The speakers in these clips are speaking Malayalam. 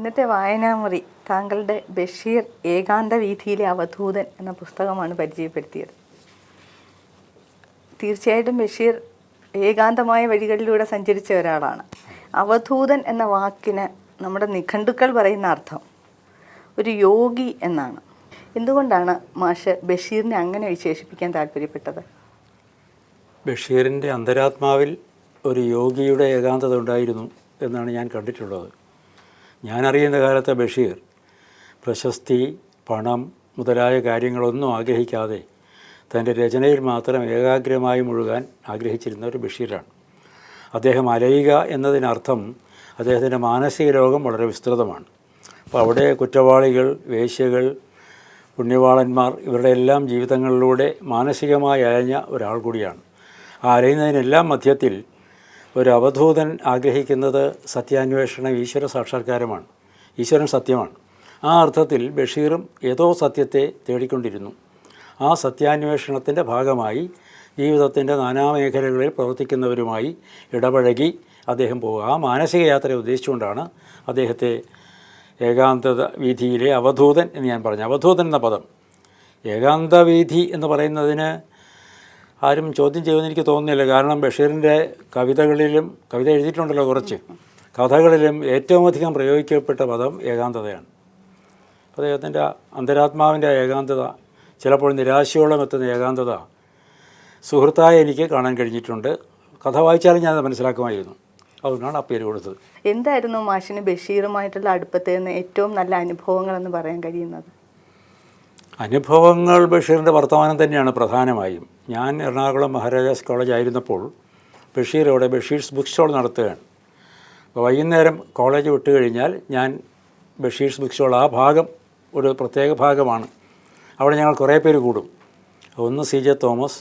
ഇന്നത്തെ വായനാമുറി താങ്കളുടെ ബഷീർ ഏകാന്ത വീഥിയിലെ അവധൂതൻ എന്ന പുസ്തകമാണ് പരിചയപ്പെടുത്തിയത്. തീർച്ചയായിട്ടും ബഷീർ ഏകാന്തമായ വഴികളിലൂടെ സഞ്ചരിച്ച ഒരാളാണ്. അവധൂതൻ എന്ന വാക്കിന് നമ്മുടെ നിഘണ്ടുക്കൾ പറയുന്ന അർത്ഥം ഒരു യോഗി എന്നാണ്. എന്തുകൊണ്ടാണ് മാഷ് ബഷീറിനെ അങ്ങനെ വിശേഷിപ്പിക്കാൻ താല്പര്യപ്പെട്ടത്? ബഷീറിൻ്റെ അന്തരാത്മാവിൽ ഒരു യോഗിയുടെ ഏകാന്തത ഉണ്ടായിരുന്നു എന്നാണ് ഞാൻ കണ്ടിട്ടുള്ളത്. ഞാനറിയുന്ന കാലത്തെ ബഷീർ പ്രശസ്തി, പണം മുതലായ കാര്യങ്ങളൊന്നും ആഗ്രഹിക്കാതെ തൻ്റെ രചനയിൽ മാത്രം ഏകാഗ്രമായി മുഴുകാൻ ആഗ്രഹിച്ചിരുന്ന ഒരു ബഷീറാണ്. അദ്ദേഹം അലയുക എന്നതിനർത്ഥം അദ്ദേഹത്തിൻ്റെ മാനസിക ലോകം വളരെ വിസ്തൃതമാണ്. അപ്പോൾ അവിടെ കുറ്റവാളികൾ, വേശ്യകൾ, പുണ്യവാളന്മാർ ഇവരുടെ എല്ലാം ജീവിതങ്ങളിലൂടെ മാനസികമായി അലഞ്ഞ ഒരാൾ കൂടിയാണ്. ആ അലയുന്നതിനെല്ലാം മധ്യത്തിൽ ഒരു അവധൂതൻ ആഗ്രഹിക്കുന്നത് സത്യാന്വേഷണം, ഈശ്വര സാക്ഷാത്കാരമാണ്. ഈശ്വരൻ സത്യമാണ്. ആ അർത്ഥത്തിൽ ബഷീറും ഏതോ സത്യത്തെ തേടിക്കൊണ്ടിരുന്നു. ആ സത്യാന്വേഷണത്തിൻ്റെ ഭാഗമായി ജീവിതത്തിൻ്റെ നാനാമേഖലകളിൽ പ്രവർത്തിക്കുന്നവരുമായി ഇടപഴകി അദ്ദേഹം പോവുക. ആ മാനസിക യാത്രയെ ഉദ്ദേശിച്ചുകൊണ്ടാണ് അദ്ദേഹത്തെ ഏകാന്ത വീഥിയിലെ അവധൂതൻ എന്ന് ഞാൻ പറഞ്ഞു. അവധൂതൻ എന്ന പദം ഏകാന്ത വീഥി എന്ന് പറയുന്നതിന് ആരും ചോദ്യം ചെയ്യുമെന്ന് എനിക്ക് തോന്നുന്നില്ല. കാരണം ബഷീറിൻ്റെ കവിതകളിലും, കവിത എഴുതിയിട്ടുണ്ടല്ലോ കുറച്ച്, കഥകളിലും ഏറ്റവും അധികം പ്രയോഗിക്കപ്പെട്ട പദം ഏകാന്തതയാണ്. അദ്ദേഹത്തിൻ്റെ അന്തരാത്മാവിൻ്റെ ഏകാന്തത, ചിലപ്പോൾ നിരാശയോളം എത്തുന്ന ഏകാന്തത സുഹൃത്തായി എനിക്ക് കാണാൻ കഴിഞ്ഞിട്ടുണ്ട്. കഥ വായിച്ചാലും ഞാനത് മനസ്സിലാക്കുമായിരുന്നു. അതുകൊണ്ടാണ് ആ പേര് കൊടുത്തത്. എന്തായിരുന്നു മാഷിന് ബഷീറുമായിട്ടുള്ള അടുപ്പത്തിൽ നിന്ന് ഏറ്റവും നല്ല അനുഭവങ്ങളെന്ന് പറയാൻ കഴിയുന്നത്? അനുഭവങ്ങൾ ബഷീറിൻ്റെ വർത്തമാനം തന്നെയാണ് പ്രധാനമായും. ഞാൻ എറണാകുളം മഹാരാജാസ് കോളേജ് ആയിരുന്നപ്പോൾ ബഷീർ അവിടെ ബഷീർസ് ബുക്ക് സ്റ്റോൾ നടത്തുകയാണ്. അപ്പോൾ വൈകുന്നേരം കോളേജ് വിട്ട് കഴിഞ്ഞാൽ ഞാൻ ബഷീർസ് ബുക്ക് സ്റ്റോൾ, ആ ഭാഗം ഒരു പ്രത്യേക ഭാഗമാണ്. അവിടെ ഞങ്ങൾ കുറേ പേര് കൂടും. ഒന്ന് CJ തോമസ്,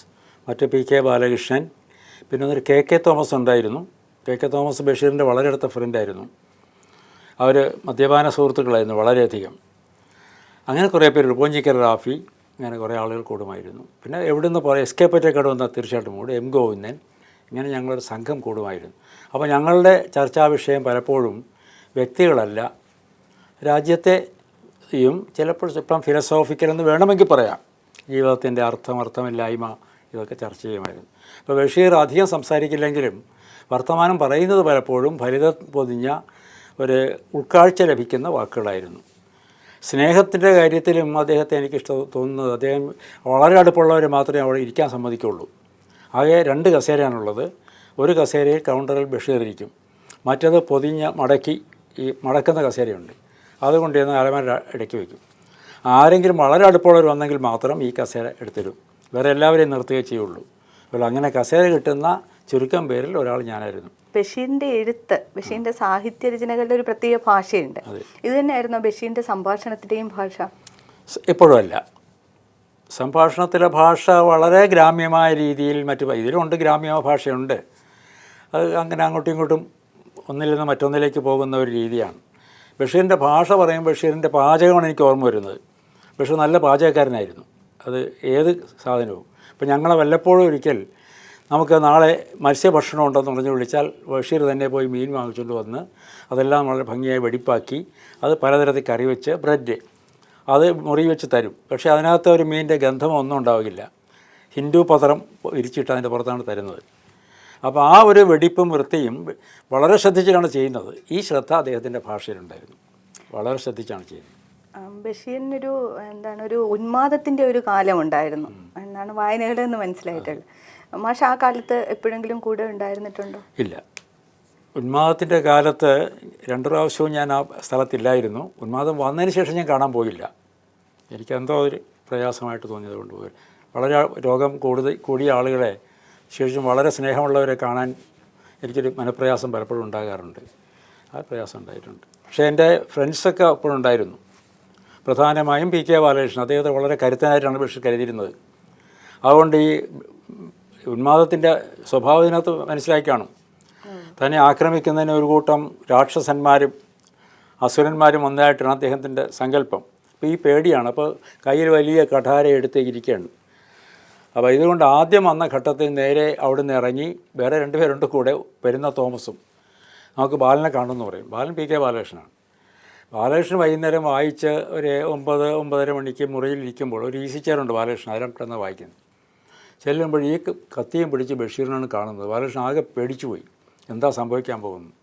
മറ്റ് PK ബാലകൃഷ്ണൻ, പിന്നെ ഒന്നൊരു KK തോമസ് ഉണ്ടായിരുന്നു. KK തോമസ് ബഷീറിൻ്റെ വളരെ അടുത്ത ഫ്രണ്ടായിരുന്നു. അവർ മദ്യപാന സുഹൃത്തുക്കളായിരുന്നു വളരെയധികം. അങ്ങനെ കുറേ പേര്, പോഞ്ചിക്കര റാഫി, അങ്ങനെ കുറേ ആളുകൾ കൂടുമായിരുന്നു. പിന്നെ എവിടെ നിന്ന് പറയാം, എസ്കേപ്പറ്റൊക്കെ വന്നാൽ തീർച്ചയായിട്ടും കൂടും, M ഗോവിന്ദൻ, ഇങ്ങനെ ഞങ്ങളൊരു സംഘം കൂടുമായിരുന്നു. അപ്പോൾ ഞങ്ങളുടെ ചർച്ചാ വിഷയം പലപ്പോഴും വ്യക്തികളല്ല, രാജ്യത്തെയും ചിലപ്പോൾ സ്വല്പം ഫിലോസോഫിക്കൽ എന്ന് വേണമെങ്കിൽ പറയാം, ജീവിതത്തിൻ്റെ അർത്ഥമില്ലായ്മ, ഇതൊക്കെ ചർച്ച ചെയ്യുമായിരുന്നു. അപ്പോൾ ബഷീർ അധികം സംസാരിക്കില്ലെങ്കിലും വർത്തമാനം പറയുന്നത് പലപ്പോഴും ഫലിതം പൊതിഞ്ഞ ഒരു ഉൾക്കാഴ്ച ലഭിക്കുന്ന വാക്കുകളായിരുന്നു. സ്നേഹത്തിൻ്റെ കാര്യത്തിലും അദ്ദേഹത്തെ തോന്നുന്നത്, അദ്ദേഹം വളരെ അടുപ്പുള്ളവരെ മാത്രമേ അവിടെ ഇരിക്കാൻ സമ്മതിക്കുള്ളൂ. ആകെ 2 കസേരയാണുള്ളത്. ഒരു കസേരയിൽ കൗണ്ടറിൽ ബഷീർ ഇരിക്കും, മറ്റത് പൊതിഞ്ഞ മടക്കി ഈ മടക്കുന്ന കസേരയുണ്ട്, അതുകൊണ്ട് ചെന്ന് അലമാര ഇടയ്ക്ക് വയ്ക്കും. ആരെങ്കിലും വളരെ അടുപ്പുള്ളവർ വന്നെങ്കിൽ മാത്രം ഈ കസേര എടുത്തിടും, വേറെ എല്ലാവരെയും നിർത്തുകയേ ചെയ്യുള്ളൂ. അപ്പോൾ അങ്ങനെ കസേര കിട്ടുന്ന ചുരുക്കം പേരിൽ ഒരാൾ ഞാനായിരുന്നു. ബഷീറിൻ്റെ എഴുത്ത്, ബഷീറിൻ്റെ സാഹിത്യ രചനകളുടെ ഒരു പ്രത്യേക ഭാഷയുണ്ട്. ഇത് തന്നെയായിരുന്നു ബഷീറിൻ്റെ സംഭാഷണത്തിൻ്റെയും ഭാഷ? എപ്പോഴും അല്ല. സംഭാഷണത്തിലെ ഭാഷ വളരെ ഗ്രാമ്യമായ രീതിയിൽ, ഇതിലുണ്ട് ഗ്രാമ്യ ഭാഷയുണ്ട്. അത് അങ്ങനെ അങ്ങോട്ടും ഇങ്ങോട്ടും ഒന്നിൽ നിന്ന് മറ്റൊന്നിലേക്ക് പോകുന്ന ഒരു രീതിയാണ്. ബഷീറിൻ്റെ ഭാഷ പറയുമ്പോൾ ബഷീറിൻ്റെ പാചകമാണ് എനിക്ക് ഓർമ്മ വരുന്നത്. ബഷീർ നല്ല പാചകക്കാരനായിരുന്നു. അത് ഏത് സാധനവും. ഇപ്പോൾ ഞങ്ങളെ വല്ലപ്പോഴും ഒരിക്കൽ നമുക്ക് നാളെ മത്സ്യഭക്ഷണം ഉണ്ടെന്ന് പറഞ്ഞ് വിളിച്ചാൽ ബഷീർ തന്നെ പോയി മീൻ വാങ്ങിച്ചുകൊണ്ട് വന്ന് അതെല്ലാം വളരെ ഭംഗിയായി വെടിപ്പാക്കി അത് പലതരത്തിൽ കറി വെച്ച് ബ്രെഡ് അത് മുറി വെച്ച് തരും. പക്ഷേ അതിനകത്ത് ഒരു മീനിൻ്റെ ഗന്ധമോ ഒന്നും ഉണ്ടാവില്ല. ഹിന്ദു പത്രം വിരിച്ചിട്ട് അതിൻ്റെ പുറത്താണ് തരുന്നത്. അപ്പോൾ ആ ഒരു വെടിപ്പും വൃത്തിയും വളരെ ശ്രദ്ധിച്ചിട്ടാണ് ചെയ്യുന്നത്. ഈ ശ്രദ്ധ അദ്ദേഹത്തിൻ്റെ ഭാഷയിലുണ്ടായിരുന്നു. വളരെ ശ്രദ്ധിച്ചാണ് ചെയ്യുന്നത്. ബഷീറിനൊരു ഒരു ഉന്മാദത്തിൻ്റെ ഒരു കാലമുണ്ടായിരുന്നു എന്നാണ് വായനകളിൽ നിന്ന് മനസ്സിലായിട്ടുള്ളത്. മാഷ് ആ കാലത്ത് എപ്പോഴെങ്കിലും കൂടെ ഉണ്ടായിരുന്നിട്ടുണ്ടോ? ഇല്ല. ഉന്മാദത്തിൻ്റെ കാലത്ത് 2 പ്രാവശ്യവും ഞാൻ ആ സ്ഥലത്തില്ലായിരുന്നു. ഉന്മാദം വന്നതിന് ശേഷം ഞാൻ കാണാൻ പോയില്ല. എനിക്കെന്തോ ഒരു പ്രയാസമായിട്ട് തോന്നിയത് കൊണ്ട് പോയി. വളരെ രോഗം കൂടിയ ആളുകളെ, ശേഷം വളരെ സ്നേഹമുള്ളവരെ കാണാൻ എനിക്കൊരു മനപ്രയാസം പലപ്പോഴും ഉണ്ടാകാറുണ്ട്. ആ പ്രയാസം ഉണ്ടായിട്ടുണ്ട്. പക്ഷേ എൻ്റെ ഫ്രണ്ട്സൊക്കെ അപ്പോഴും ഉണ്ടായിരുന്നു. പ്രധാനമായും PK ബാലകൃഷ്ണൻ. അദ്ദേഹത്തെ വളരെ കരുത്തനായിട്ടാണ് ബഷീർ കരുതിയിരുന്നത്. അതുകൊണ്ട് ഈ ഉന്മാദത്തിൻ്റെ സ്വഭാവത്തിനകത്ത് മനസ്സിലാക്കി കാണും. തന്നെ ആക്രമിക്കുന്നതിന് ഒരു കൂട്ടം രാക്ഷസന്മാരും അസുരന്മാരും ഒന്നായിട്ടാണ് അദ്ദേഹത്തിൻ്റെ സങ്കല്പം. അപ്പോൾ ഈ പേടിയാണ്. അപ്പോൾ കയ്യിൽ വലിയ കഠാര എടുത്ത് ഇരിക്കുകയാണ്. അപ്പോൾ ഇതുകൊണ്ട് ആദ്യം വന്ന ഘട്ടത്തിൽ നേരെ അവിടെ നിന്ന് ഇറങ്ങി വേറെ 2 പേരുണ്ട് കൂടെ, പെരുന്ന തോമസും. നമുക്ക് ബാലനെ കാണുമെന്ന് പറയും. ബാലൻ PK ബാലകൃഷ്ണനാണ്. ബാലകൃഷ്ണൻ വൈകുന്നേരം വായിച്ച് ഒരു 9-9:30 മണിക്ക് മുറിയിലിരിക്കുമ്പോൾ ഒരു ഈസി ചെയറുണ്ട് ബാലകൃഷ്ണൻ, അതിലും കിടന്ന് വായിക്കുന്നത്. ചെല്ലുമ്പോൾ ഈ കത്തിയും പിടിച്ച് ബഷീറിനാണ് കാണുന്നത്. ബാലകൃഷ്ണൻ ആകെ പേടിച്ചു പോയി, എന്താ സംഭവിക്കാൻ പോകുന്നത്.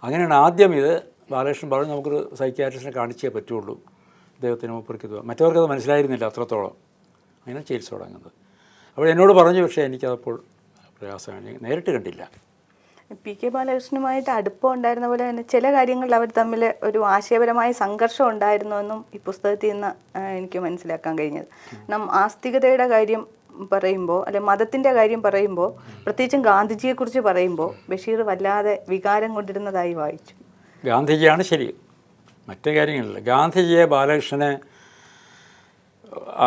അങ്ങനെയാണ് ആദ്യം ഇത് ബാലകൃഷ്ണൻ പറഞ്ഞു, നമുക്കൊരു സൈക്യാട്രിസ്റ്റിനെ കാണിച്ചേ പറ്റുള്ളൂ, അദ്ദേഹത്തിന് മൂപ്പർക്ക് ഇത്. മറ്റവർക്കത് മനസ്സിലായിരുന്നില്ല അത്രത്തോളം. അങ്ങനെ ചികിത്സ തുടങ്ങുന്നത്. അപ്പോൾ എന്നോട് പറഞ്ഞു, പക്ഷേ എനിക്കതപ്പോൾ പ്രയാസമാണ്, നേരിട്ട് കണ്ടില്ല. പി കെ ബാലകൃഷ്ണനുമായിട്ട് അടുപ്പം ഉണ്ടായിരുന്ന പോലെ തന്നെ ചില കാര്യങ്ങളിൽ അവർ തമ്മിൽ ഒരു ആശയപരമായ സംഘർഷം ഉണ്ടായിരുന്നുവെന്നും ഈ പുസ്തകത്തിൽ നിന്ന് എനിക്ക് മനസ്സിലാക്കാൻ കഴിഞ്ഞത്. ആസ്തികതയുടെ കാര്യം പറയുമ്പോൾ അല്ലെ മതത്തിൻ്റെ കാര്യം പറയുമ്പോൾ, പ്രത്യേകിച്ചും ഗാന്ധിജിയെക്കുറിച്ച് പറയുമ്പോൾ ബഷീർ വല്ലാതെ വികാരം കൊണ്ടിരുന്നതായി വായിച്ചു. ഗാന്ധിജിയാണ് ശരി, മറ്റു കാര്യങ്ങളില്ല. ഗാന്ധിജിയെ ബാലകൃഷ്ണനെ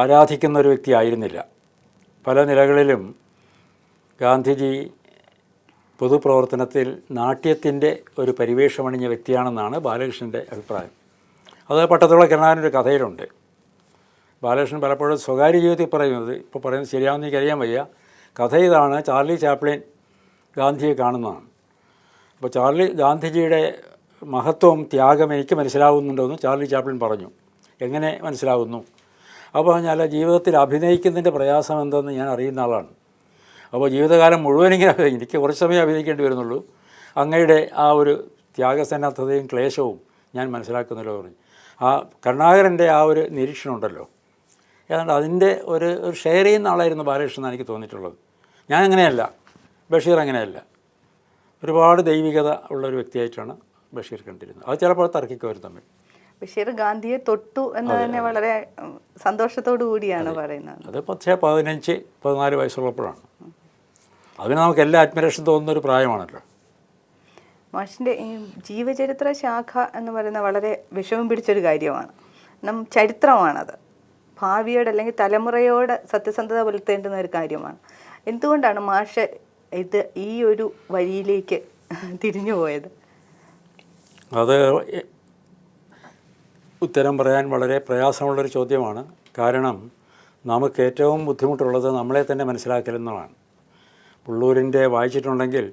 ആരാധിക്കുന്ന ഒരു വ്യക്തി ആയിരുന്നില്ല. പല നിലകളിലും ഗാന്ധിജി പൊതുപ്രവർത്തനത്തിൽ നാട്യത്തിൻ്റെ ഒരു പരിവേഷമണിഞ്ഞ വ്യക്തിയാണെന്നാണ് ബാലകൃഷ്ണൻ്റെ അഭിപ്രായം. അത് പട്ടത്തുള്ള കരുണാകരൻ്റെ കഥയിലുണ്ട്. ബാലകൃഷ്ണൻ പലപ്പോഴും സ്വകാര്യ ജീവിതത്തിൽ പറയുന്നത്, ഇപ്പോൾ പറയുന്നത് ശരിയാണെന്ന് എനിക്കറിയാൻ വയ്യ, കഥ ഇതാണ്, ചാർലി ചാപ്ലിൻ ഗാന്ധിയെ കാണുന്നതാണ്. അപ്പോൾ ഗാന്ധിജിയുടെ മഹത്വം, ത്യാഗം എനിക്ക് മനസ്സിലാവുന്നുണ്ടെന്ന് ചാർലി ചാപ്ലിൻ പറഞ്ഞു. എങ്ങനെ മനസ്സിലാവുന്നു? അപ്പോൾ ഞാൻ ജീവിതത്തിൽ അഭിനയിക്കുന്നതിൻ്റെ പ്രയാസം എന്തെന്ന് ഞാൻ അറിയുന്ന ആളാണ്. അപ്പോൾ ജീവിതകാലം മുഴുവൻ ഇങ്ങനെ എനിക്ക് കുറച്ച് സമയം അഭിനയിക്കേണ്ടി വരുന്നുള്ളൂ, അങ്ങയുടെ ആ ഒരു ത്യാഗസന്നദ്ധതയും ക്ലേശവും ഞാൻ മനസ്സിലാക്കുന്നല്ലോ പറഞ്ഞു. ആ കരുണാകരൻ്റെ ആ ഒരു നിരീക്ഷണം ഉണ്ടല്ലോ, ഏതാണ്ട് അതിൻ്റെ ഒരു ഷെയർ ചെയ്യുന്ന ആളായിരുന്നു ബാലകൃഷ്ണൻ എന്നാണ് എനിക്ക് തോന്നിയിട്ടുള്ളത്. ഞാൻ അങ്ങനെയല്ല, ബഷീർ അങ്ങനെയല്ല. ഒരുപാട് ദൈവികത ഉള്ളൊരു വ്യക്തിയായിട്ടാണ് ബഷീർ കണ്ടിരുന്നത്. അത് ചിലപ്പോൾ തർക്കിക്കുമായിരുന്നു തമ്മിൽ. ബഷീർ ഗാന്ധിയെ തൊട്ടു എന്ന് തന്നെ വളരെ സന്തോഷത്തോടു കൂടിയാണ് പറയുന്നത്. അത് 15-14 വയസ്സുള്ളപ്പോഴാണ്. അതിന് നമുക്ക് എല്ലാ അഡ്മിറേഷൻ തോന്നുന്നൊരു പ്രായമാണല്ലോ. മാഷിൻ്റെ ഈ ജീവചരിത്ര ശാഖ എന്ന് പറയുന്നത് വളരെ വിഷമം പിടിച്ചൊരു കാര്യമാണ്. ചരിത്രമാണത്. ഭാവിയോട് അല്ലെങ്കിൽ തലമുറയോട് സത്യസന്ധത പുലർത്തേണ്ടുന്ന ഒരു കാര്യമാണ്. എന്തുകൊണ്ടാണ് മാഷ് ഈ ഒരു വഴിയിലേക്ക് തിരിഞ്ഞു പോയത്? അത് ഉത്തരം പറയാൻ വളരെ പ്രയാസമുള്ളൊരു ചോദ്യമാണ്. കാരണം നമുക്ക് ഏറ്റവും ബുദ്ധിമുട്ടുള്ളത് നമ്മളെ തന്നെ മനസ്സിലാക്കലെന്നതാണ്. ഉള്ളൂരിൻ്റെ വായിച്ചിട്ടുണ്ടെങ്കിൽ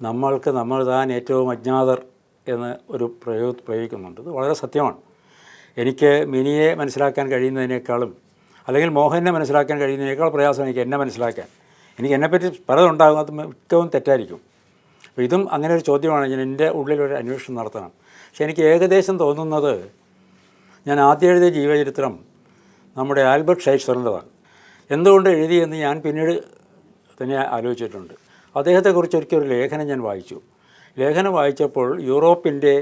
നമ്മൾ താൻ ഏറ്റവും അജ്ഞാതർ എന്ന് ഒരു പ്രയോഗിക്കുന്നുണ്ട്. ഇത് വളരെ സത്യമാണ്. എനിക്ക് മിനിയെ മനസ്സിലാക്കാൻ കഴിയുന്നതിനേക്കാളും അല്ലെങ്കിൽ മോഹനെ മനസ്സിലാക്കാൻ കഴിയുന്നതിനേക്കാൾ പ്രയാസം എനിക്ക് എന്നെ മനസ്സിലാക്കാൻ. എനിക്ക് എന്നെപ്പറ്റി പലതുണ്ടാകും, അത് മിക്കവും തെറ്റായിരിക്കും. അപ്പോൾ ഇതും അങ്ങനെ ഒരു ചോദ്യമാണ്. ഞാൻ എൻ്റെ ഉള്ളിലൊരു അന്വേഷണം നടത്തണം. പക്ഷെ എനിക്ക് ഏകദേശം തോന്നുന്നത്, ഞാൻ ആദ്യം എഴുതിയ ജീവചരിത്രം നമ്മുടെ ആൽബർട്ട് ഷൈറ്റ്സറിൻ്റെതാണ്. എന്തുകൊണ്ട് എഴുതിയെന്ന് ഞാൻ പിന്നീട് തന്നെ ആലോചിച്ചിട്ടുണ്ട്. അദ്ദേഹത്തെക്കുറിച്ച് ഒരിക്കലൊരു ലേഖനം ഞാൻ വായിച്ചു. ലേഖനം വായിച്ചപ്പോൾ യൂറോപ്പിൻ്റെ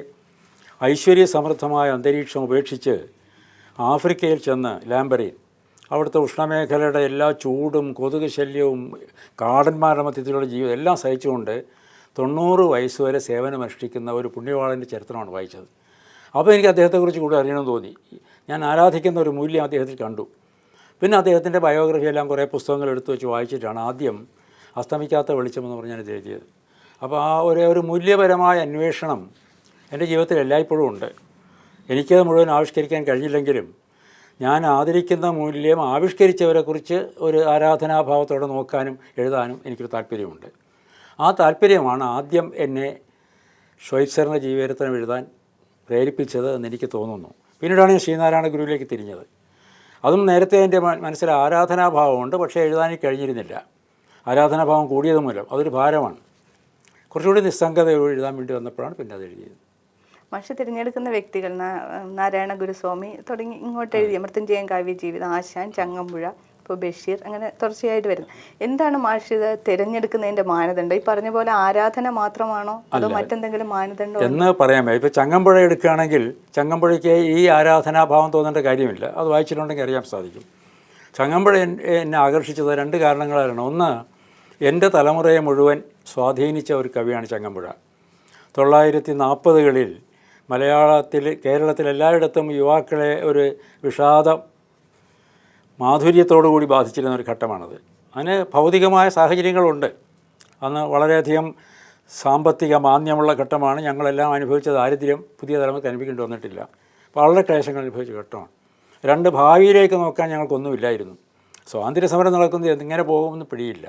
ഐശ്വര്യസമൃദ്ധമായ അന്തരീക്ഷം ഉപേക്ഷിച്ച് ആഫ്രിക്കയിൽ ചെന്ന് ലാംബറീൻ, അവിടുത്തെ ഉഷ്ണമേഖലയുടെ എല്ലാ ചൂടും കൊതുക് ശല്യവും കാടന്മാരുടെ മധ്യത്തിലുള്ള ജീവിതം എല്ലാം സഹിച്ചുകൊണ്ട് 90 വയസ്സ് വരെ സേവനമനുഷ്ഠിക്കുന്ന ഒരു പുണ്യവാളൻ്റെ ചരിത്രമാണ് വായിച്ചത്. അപ്പോൾ എനിക്ക് അദ്ദേഹത്തെക്കുറിച്ച് കൂടി അറിയണമെന്ന് തോന്നി. ഞാൻ ആരാധിക്കുന്ന ഒരു മൂല്യം അദ്ദേഹത്തിൽ കണ്ടു. പിന്നെ അദ്ദേഹത്തിൻ്റെ ബയോഗ്രഫി എല്ലാം കുറേ പുസ്തകങ്ങൾ എടുത്തു വെച്ച് വായിച്ചിട്ടാണ് ആദ്യം അസ്തമിക്കാത്ത വെളിച്ചമെന്ന് പറഞ്ഞ് ഞാനിത് എഴുതിയത്. അപ്പോൾ ആ ഒരു മൂല്യപരമായ അന്വേഷണം എൻ്റെ ജീവിതത്തിൽ എല്ലായ്പ്പോഴും ഉണ്ട്. എനിക്കത് മുഴുവൻ ആവിഷ്കരിക്കാൻ കഴിഞ്ഞില്ലെങ്കിലും ഞാൻ ആദരിക്കുന്ന മൂല്യം ആവിഷ്കരിച്ചവരെക്കുറിച്ച് ഒരു ആരാധനാഭാവത്തോടെ നോക്കാനും എഴുതാനും എനിക്കൊരു താല്പര്യമുണ്ട്. ആ താല്പര്യമാണ് ആദ്യം എന്നെ ഷൈറ്റ്സറിൻ്റെ ജീവചരിത്രം എഴുതാൻ പ്രേരിപ്പിച്ചത് എന്നെനിക്ക് തോന്നുന്നു. പിന്നീടാണ് ഞാൻ ശ്രീനാരായണ ഗുരുവിലേക്ക് തിരിഞ്ഞത്. അതും നേരത്തെ എൻ്റെ മനസ്സിൽ ആരാധനാഭാവമുണ്ട്, പക്ഷേ എഴുതാൻ കഴിഞ്ഞിരുന്നില്ല. ആരാധനാഭാവം കൂടിയത് മൂലം അതൊരു ഭാരമാണ്. കുറച്ചുകൂടി നിസ്സംഗത എഴുതാൻ വേണ്ടി വന്നപ്പോഴാണ് പിന്നെ അത് എഴുതിയത്. മാഷ് തിരഞ്ഞെടുക്കുന്ന വ്യക്തികൾ നാരായണ ഗുരുസ്വാമി തുടങ്ങി ഇങ്ങോട്ട് എഴുതിയ മൃത്യുഞ്ജയൻ കാവ്യജീവിതം, ആശാൻ, ചങ്ങമ്പുഴ, ഇപ്പോൾ ബഷീർ, അങ്ങനെ തുടർച്ചയായിട്ട് വരുന്നു. എന്താണ് മാഷ് ഇത് തിരഞ്ഞെടുക്കുന്നതിൻ്റെ മാനദണ്ഡം? ഈ പറഞ്ഞ പോലെ ആരാധന മാത്രമാണോ അതോ മറ്റെന്തെങ്കിലും മാനദണ്ഡം എന്ന് പറയാൻ പറ്റും? ഇപ്പോൾ ചങ്ങമ്പുഴ എടുക്കുകയാണെങ്കിൽ ചങ്ങമ്പുഴയ്ക്ക് ഈ ആരാധനാഭാവം തോന്നേണ്ട കാര്യമില്ല. അത് വായിച്ചിട്ടുണ്ടെങ്കിൽ അറിയാൻ സാധിക്കും. ചങ്ങമ്പുഴ എന്നെ ആകർഷിച്ചത് 2 കാരണങ്ങളാണ്. ഒന്ന്, എൻ്റെ തലമുറയെ മുഴുവൻ സ്വാധീനിച്ച ഒരു കവിയാണ് ചങ്ങമ്പുഴ. 1940കളിൽ കേരളത്തിൽ എല്ലായിടത്തും യുവാക്കളെ ഒരു വിഷാദം മാധുര്യത്തോടു കൂടി ബാധിച്ചിരുന്ന ഒരു ഘട്ടമാണത്. അതിന് ഭൗതികമായ സാഹചര്യങ്ങളുണ്ട്. അന്ന് വളരെയധികം സാമ്പത്തിക മാന്ദ്യമുള്ള ഘട്ടമാണ്. ഞങ്ങളെല്ലാം അനുഭവിച്ച ദാരിദ്ര്യം പുതിയ തലമുറയ്ക്ക് അനുഭവിക്കേണ്ടി വന്നിട്ടില്ല. വളരെ ക്ലേശങ്ങൾ അനുഭവിച്ച ഘട്ടമാണ്. 2, ഭാവിയിലേക്ക് നോക്കാൻ ഞങ്ങൾക്കൊന്നുമില്ലായിരുന്നു. സ്വാതന്ത്ര്യ സമരം നടക്കുന്നത് എങ്ങനെ പോകുമെന്ന് പിടിയില്ല.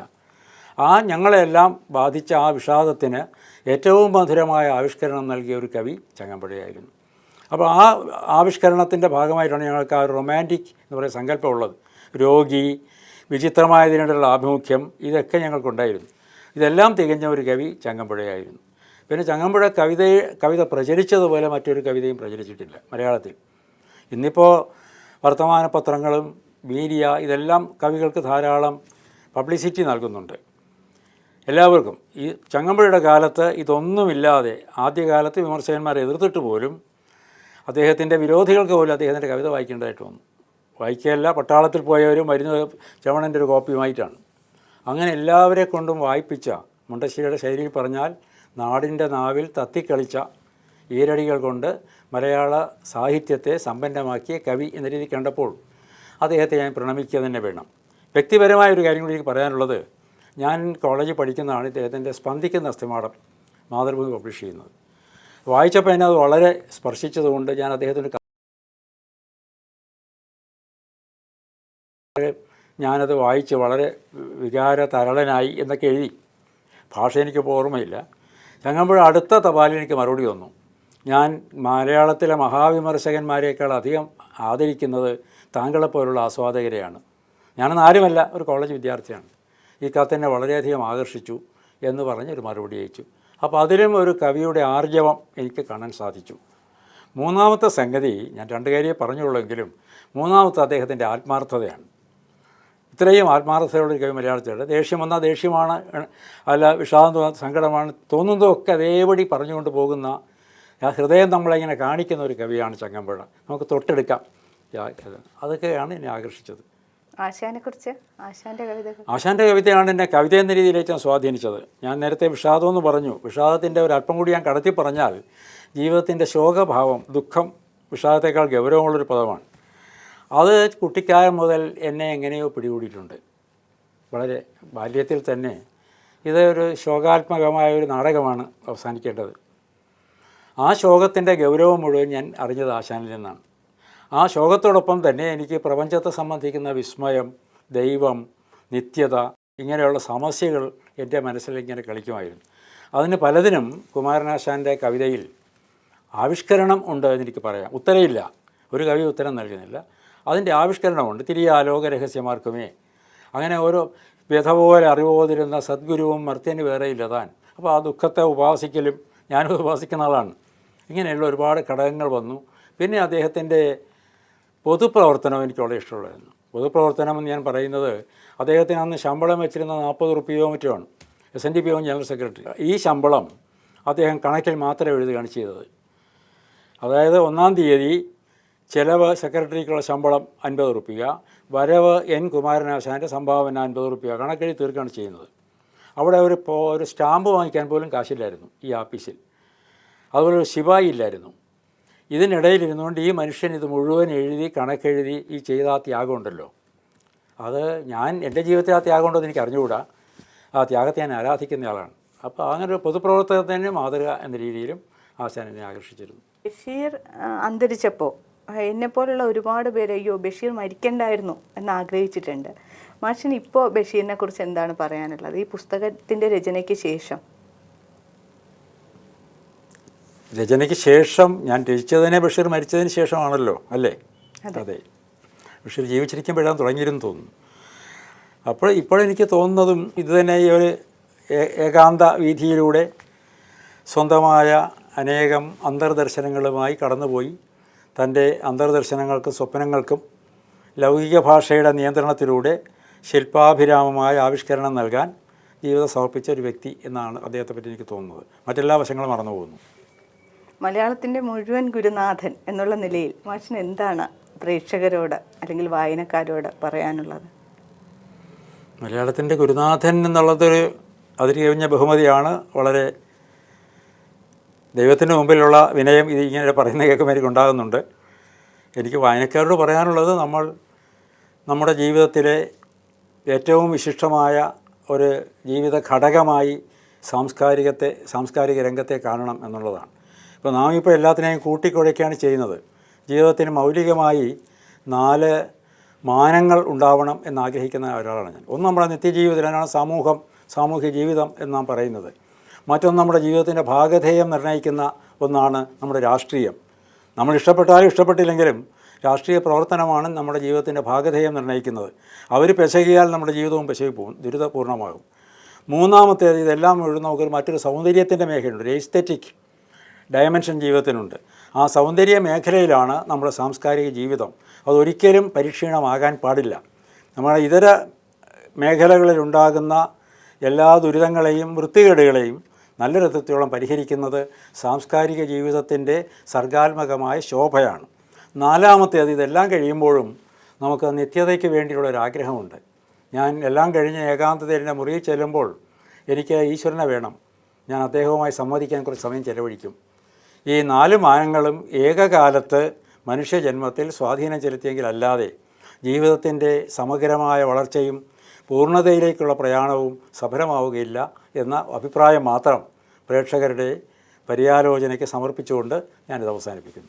ഞങ്ങളെല്ലാം ബാധിച്ച ആ വിഷാദത്തിന് ഏറ്റവും മധുരമായ ആവിഷ്കരണം നൽകിയ ഒരു കവി ചങ്ങമ്പുഴയായിരുന്നു. അപ്പോൾ ആ ആവിഷ്കരണത്തിൻ്റെ ഭാഗമായിട്ടാണ് ഞങ്ങൾക്ക് ആ റൊമാൻറ്റിക് എന്ന് പറയുന്ന സങ്കല്പം ഉള്ളത്. രോഗി, വിചിത്രമായതിനുള്ള ആഭിമുഖ്യം, ഇതൊക്കെ ഞങ്ങൾക്കുണ്ടായിരുന്നു. ഇതെല്ലാം തികഞ്ഞ ഒരു കവി ചങ്ങമ്പുഴയായിരുന്നു. പിന്നെ ചങ്ങമ്പുഴ കവിത പ്രചരിച്ചതുപോലെ മറ്റൊരു കവിതയും പ്രചരിച്ചിട്ടില്ല മലയാളത്തിൽ. ഇന്നിപ്പോൾ വർത്തമാന പത്രങ്ങളും മീഡിയ ഇതെല്ലാം കവികൾക്ക് ധാരാളം പബ്ലിസിറ്റി നൽകുന്നുണ്ട് എല്ലാവർക്കും. ഈ ചങ്ങമ്പുഴയുടെ കാലത്ത് ഇതൊന്നുമില്ലാതെ ആദ്യകാലത്ത് വിമർശകന്മാരെ എതിർത്തിട്ട് പോലും അദ്ദേഹത്തിൻ്റെ വിരോധികൾക്ക് പോലും അദ്ദേഹത്തിൻ്റെ കവിത വായിക്കേണ്ടതായിട്ട് വന്നു. വായിക്കുകയല്ല, പട്ടാളത്തിൽ പോയവരും മരുന്ന് ചവണൻ്റെ ഒരു കോപ്പിയുമായിട്ടാണ്. അങ്ങനെ എല്ലാവരെ കൊണ്ടും വായിപ്പിച്ച, മുണ്ടശ്ശേരിയുടെ ശൈലിയിൽ പറഞ്ഞാൽ നാടിൻ്റെ നാവിൽ തത്തിക്കളിച്ച ഈരടികൾ കൊണ്ട് മലയാള സാഹിത്യത്തെ സമ്പന്നമാക്കിയ കവി എന്ന രീതി കണ്ടപ്പോൾ അദ്ദേഹത്തെ ഞാൻ പ്രണമിക്കുക തന്നെ വേണം. വ്യക്തിപരമായ ഒരു കാര്യം കൂടി എനിക്ക് പറയാനുള്ളത്, ഞാൻ കോളേജിൽ പഠിക്കുന്നതാണ് ഇദ്ദേഹത്തിൻ്റെ സ്പന്ദിക്കുന്ന അസ്ഥിമാടം മാതൃഭൂമി പബ്ലിഷ് ചെയ്യുന്നത്. വായിച്ചപ്പോൾ എന്നെ അത് വളരെ സ്പർശിച്ചതുകൊണ്ട് ഞാൻ അദ്ദേഹത്തിൻ്റെ ഞാനത് വായിച്ച് വളരെ വികാരതരളനായി എന്നൊക്കെ എഴുതി. ഭാഷ എനിക്കിപ്പോൾ ഓർമ്മയില്ല. ചങ്ങമ്പുഴ അടുത്ത തപാലിൽ എനിക്ക് മറുപടി തന്നു. ഞാൻ മലയാളത്തിലെ മഹാവിമർശകന്മാരെക്കാൾ അധികം ആദരിക്കുന്നത് താങ്കളെപ്പോലുള്ള ആസ്വാദകരെയാണ്. ഞാനൊന്നും ആരുമല്ല, ഒരു കോളേജ് വിദ്യാർത്ഥിയാണ്. ഈ കത്തെന്നെ വളരെയധികം ആകർഷിച്ചു എന്ന് പറഞ്ഞൊരു മറുപടി അയച്ചു. അപ്പോൾ അതിലും ഒരു കവിയുടെ ആർജവം എനിക്ക് കാണാൻ സാധിച്ചു. മൂന്നാമത്തെ സംഗതി, ഞാൻ രണ്ട് കാര്യമേ പറഞ്ഞുള്ളെങ്കിലും മൂന്നാമത്തെ അദ്ദേഹത്തിൻ്റെ ആത്മാർത്ഥതയാണ്. ഇത്രയും ആത്മാർത്ഥതയുള്ള കവി മലയാളത്തിലുണ്ട്. ദേഷ്യം വന്നാൽ ദേഷ്യമാണ്, അല്ല വിഷാദം തോന്നുന്ന സങ്കടമാണ്, തോന്നുന്നതൊക്കെ അതേപടി പറഞ്ഞുകൊണ്ട് പോകുന്ന ആ ഹൃദയം നമ്മളിങ്ങനെ കാണിക്കുന്ന ഒരു കവിയാണ് ചങ്ങമ്പുഴ. നമുക്ക് തൊട്ടെടുക്കാം. അതൊക്കെയാണ് എന്നെ ആകർഷിച്ചത്. ആശാനെക്കുറിച്ച്, ആശാൻ്റെ കവിതയാണ് എന്നെ കവിത എന്ന രീതിയിലേക്ക് ഞാൻ സ്വാധീനിച്ചത്. ഞാൻ നേരത്തെ വിഷാദം എന്ന് പറഞ്ഞു. വിഷാദത്തിൻ്റെ ഒരു അല്പം കൂടി ഞാൻ കടത്തി പറഞ്ഞാൽ ജീവിതത്തിൻ്റെ ശോകഭാവം, ദുഃഖം വിഷാദത്തേക്കാൾ ഗൗരവമുള്ളൊരു പദമാണ്. അത് കുട്ടിക്കാലം മുതൽ എന്നെ എങ്ങനെയോ പിടികൂടിയിട്ടുണ്ട്. വളരെ ബാല്യത്തിൽ തന്നെ ഇതൊരു ശോകാത്മകമായ ഒരു നാടകമാണ് അവസാനിക്കേണ്ടത്. ആ ശോകത്തിൻ്റെ ഗൗരവം മുഴുവൻ ഞാൻ അറിഞ്ഞത് ആശാനിൽ നിന്നാണ്. ആ ശോകത്തോടൊപ്പം തന്നെ എനിക്ക് പ്രപഞ്ചത്തെ സംബന്ധിക്കുന്ന വിസ്മയം, ദൈവം, നിത്യത, ഇങ്ങനെയുള്ള സമസ്യകൾ എൻ്റെ മനസ്സിൽ ഇങ്ങനെ കളിക്കുമായിരുന്നു. അതിന് പലതിനും കുമാരനാശാൻ്റെ കവിതയിൽ ആവിഷ്കരണം ഉണ്ട് എന്നെനിക്ക് പറയാം. ഉത്തരയില്ല, ഒരു കവി ഉത്തരം നൽകുന്നില്ല. അതിൻ്റെ ആവിഷ്കരണമുണ്ട്. തിരിയാലോക രഹസ്യമാർക്കുമേ, അങ്ങനെ ഓരോ വ്യഥ പോലെ അറിവോതിരുന്ന സദ്ഗുരുവും മർത്യന് വേറെയില്ല താൻ. അപ്പോൾ ആ ദുഃഖത്തെ ഉപാസിക്കലും ഞാനും ഉപാസിക്കുന്ന ആളാണ്. ഇങ്ങനെയുള്ള ഒരുപാട് ഘടകങ്ങൾ വന്നു. പിന്നെ അദ്ദേഹത്തിൻ്റെ പൊതുപ്രവർത്തനം എനിക്ക് വളരെ ഇഷ്ടമുള്ളതായിരുന്നു. പൊതുപ്രവർത്തനം എന്ന് ഞാൻ പറയുന്നത്, അദ്ദേഹത്തിന് അന്ന് ശമ്പളം വെച്ചിരുന്ന 40 റുപ്യയോ മറ്റുമാണ്, SNDP ജനറൽ സെക്രട്ടറി. ഈ ശമ്പളം അദ്ദേഹം കണക്കിൽ മാത്രം എഴുതുകയാണ് ചെയ്തത്. അതായത് 1-ാം തീയതി ചിലവ് സെക്രട്ടറിക്കുള്ള ശമ്പളം 50 റുപ്യ, വരവ് N കുമാരനാശാൻ്റെ സംഭാവന 50 റുപ്യ, കണക്കെഴുതി തീർക്കുകയാണ് ചെയ്യുന്നത്. അവിടെ ഒരു സ്റ്റാമ്പ് വാങ്ങിക്കാൻ പോലും കാശില്ലായിരുന്നു ഈ ആഫീസിൽ. അതുപോലെ ഒരു ശിപായി ഇല്ലായിരുന്നു. ഇതിനിടയിലിരുന്നുകൊണ്ട് ഈ മനുഷ്യൻ ഇത് മുഴുവൻ എഴുതി കണക്കെഴുതി ഈ ചെയ്ത ആ ത്യാഗമുണ്ടല്ലോ, അത് ഞാൻ എൻ്റെ ജീവിതത്തിൽ ആ ത്യാഗം ഉണ്ടോ എന്ന് എനിക്ക് അറിഞ്ഞുകൂടാ. ആ ത്യാഗത്തെ ഞാൻ ആരാധിക്കുന്ന ആളാണ്. അപ്പോൾ അങ്ങനെ ഒരു പൊതുപ്രവർത്തകത്തിന് മാതൃക എന്ന രീതിയിലും ആശാൻ എന്നെ ആകർഷിച്ചിരുന്നു. ബഷീർ അന്തരിച്ചപ്പോൾ എന്നെപ്പോലുള്ള ഒരുപാട് പേര് അയ്യോ ബഷീർ മരിക്കണ്ടായിരുന്നു എന്ന് ആഗ്രഹിച്ചിട്ടുണ്ട്. മാഷിന് ഇപ്പോൾ ബഷീറിനെ കുറിച്ച് എന്താണ് പറയാനുള്ളത് ഈ പുസ്തകത്തിൻ്റെ രചനയ്ക്ക് ശേഷം? രചനയ്ക്ക് ശേഷം, ഞാൻ രചിച്ചതിനെ ബഷീർ മരിച്ചതിന് ശേഷമാണല്ലോ, അല്ലേ? അതെ, ബഷീർ ജീവിച്ചിരിക്കുമ്പോഴാണ് തുടങ്ങിയിരുന്നു തോന്നുന്നു. അപ്പോൾ ഇപ്പോഴെനിക്ക് തോന്നുന്നതും ഇത് തന്നെ, ഈ ഒരു ഏകാന്ത വീഥിയിലൂടെ സ്വന്തമായ അനേകം അന്തർദർശനങ്ങളുമായി കടന്നുപോയി തൻ്റെ അന്തർദർശനങ്ങൾക്കും സ്വപ്നങ്ങൾക്കും ലൗകിക ഭാഷയുടെ നിയന്ത്രണത്തിലൂടെ ശില്പാഭിരാമമായ ആവിഷ്കരണം നൽകാൻ ജീവിതം സമർപ്പിച്ച ഒരു വ്യക്തി എന്നാണ് അദ്ദേഹത്തെപ്പറ്റി എനിക്ക് തോന്നുന്നത്. മറ്റെല്ലാ വശങ്ങളും മറന്നു പോകുന്നു. മലയാളത്തിൻ്റെ മുഴുവൻ ഗുരുനാഥൻ എന്നുള്ള നിലയിൽ മാഷിന് എന്താണ് പ്രേക്ഷകരോട് അല്ലെങ്കിൽ വായനക്കാരോട് പറയാനുള്ളത്? മലയാളത്തിൻ്റെ ഗുരുനാഥൻ എന്നുള്ളതൊരു അതിര് കവിഞ്ഞ ബഹുമതിയാണ്. വളരെ ദൈവത്തിന് മുമ്പിലുള്ള വിനയം ഇത് ഇങ്ങനെ പറയുന്ന കേൾക്കുമ്പോൾ എനിക്ക് ഉണ്ടാകുന്നുണ്ട്. എനിക്ക് വായനക്കാരോട് പറയാനുള്ളത്, നമ്മൾ നമ്മുടെ ജീവിതത്തിലെ ഏറ്റവും വിശിഷ്ടമായ ഒരു ജീവിത ഘടകമായി സാംസ്കാരിക രംഗത്തെ കാണണം എന്നുള്ളതാണ്. ഇപ്പോൾ നാം ഇപ്പോൾ എല്ലാത്തിനെയും കൂട്ടിക്കുഴയ്ക്കുകയാണ് ചെയ്യുന്നത്. ജീവിതത്തിന് മൗലികമായി 4 മാനങ്ങൾ ഉണ്ടാവണം എന്നാഗ്രഹിക്കുന്ന ഒരാളാണ് ഞാൻ. ഒന്ന് നമ്മുടെ നിത്യജീവിതത്തിലാണ് സാമൂഹ്യ ജീവിതം എന്ന് നാം പറയുന്നത്. മറ്റൊന്ന് നമ്മുടെ ജീവിതത്തിൻ്റെ ഭാഗധേയം നിർണ്ണയിക്കുന്ന ഒന്നാണ് നമ്മുടെ രാഷ്ട്രീയം. നമ്മൾ ഇഷ്ടപ്പെട്ടാലും ഇഷ്ടപ്പെട്ടില്ലെങ്കിലും രാഷ്ട്രീയ പ്രവർത്തനമാണ് നമ്മുടെ ജീവിതത്തിൻ്റെ ഭാഗധേയം നിർണ്ണയിക്കുന്നത്. അവർ പെശകിയാൽ നമ്മുടെ ജീവിതവും പെശകി പോകും, ദുരിതപൂർണ്ണമാകും. മൂന്നാമത്തേത്, ഇതെല്ലാം മുഴുവൻ നമുക്കൊരു മറ്റൊരു സൗന്ദര്യത്തിൻ്റെ മേഖലയുണ്ട്, ഒരു എസ്തെറ്റിക് ഡയമെൻഷൻ ജീവിതത്തിനുണ്ട്. ആ സൗന്ദര്യ മേഖലയിലാണ് നമ്മുടെ സാംസ്കാരിക ജീവിതം. അതൊരിക്കലും പരിക്ഷീണമാകാൻ പാടില്ല. നമ്മുടെ ഇതര മേഖലകളിലുണ്ടാകുന്ന എല്ലാ ദുരിതങ്ങളെയും വൃത്തികേടുകളെയും നല്ല രഥത്തോളം പരിഹരിക്കുന്നത് സാംസ്കാരിക ജീവിതത്തിൻ്റെ സർഗാത്മകമായ ശോഭയാണ്. നാലാമത്തേത്, ഇതെല്ലാം കഴിയുമ്പോഴും നമുക്ക് നിത്യതയ്ക്ക് വേണ്ടിയുള്ളൊരാഗ്രഹമുണ്ട്. ഞാൻ എല്ലാം കഴിഞ്ഞ് ഏകാന്തതയിൽ എൻ്റെ മുറിയിൽ ചെല്ലുമ്പോൾ എനിക്ക് ഈശ്വരനെ വേണം, ഞാൻ അദ്ദേഹവുമായി സംവദിക്കാൻ കുറച്ച് സമയം ചെലവഴിക്കും. ഈ 4 മാനങ്ങളും ഏകകാലത്ത് മനുഷ്യജന്മത്തിൽ സ്വാധീനം ചെലുത്തിയെങ്കിലല്ലാതെ ജീവിതത്തിൻ്റെ സമഗ്രമായ വളർച്ചയും പൂർണ്ണതയിലേക്കുള്ള പ്രയാണവും സഫലമാവുകയില്ല എന്ന അഭിപ്രായം മാത്രം പ്രേക്ഷകരുടെ പര്യാലോചനയ്ക്ക് സമർപ്പിച്ചുകൊണ്ട് ഞാനിത് അവസാനിപ്പിക്കുന്നു.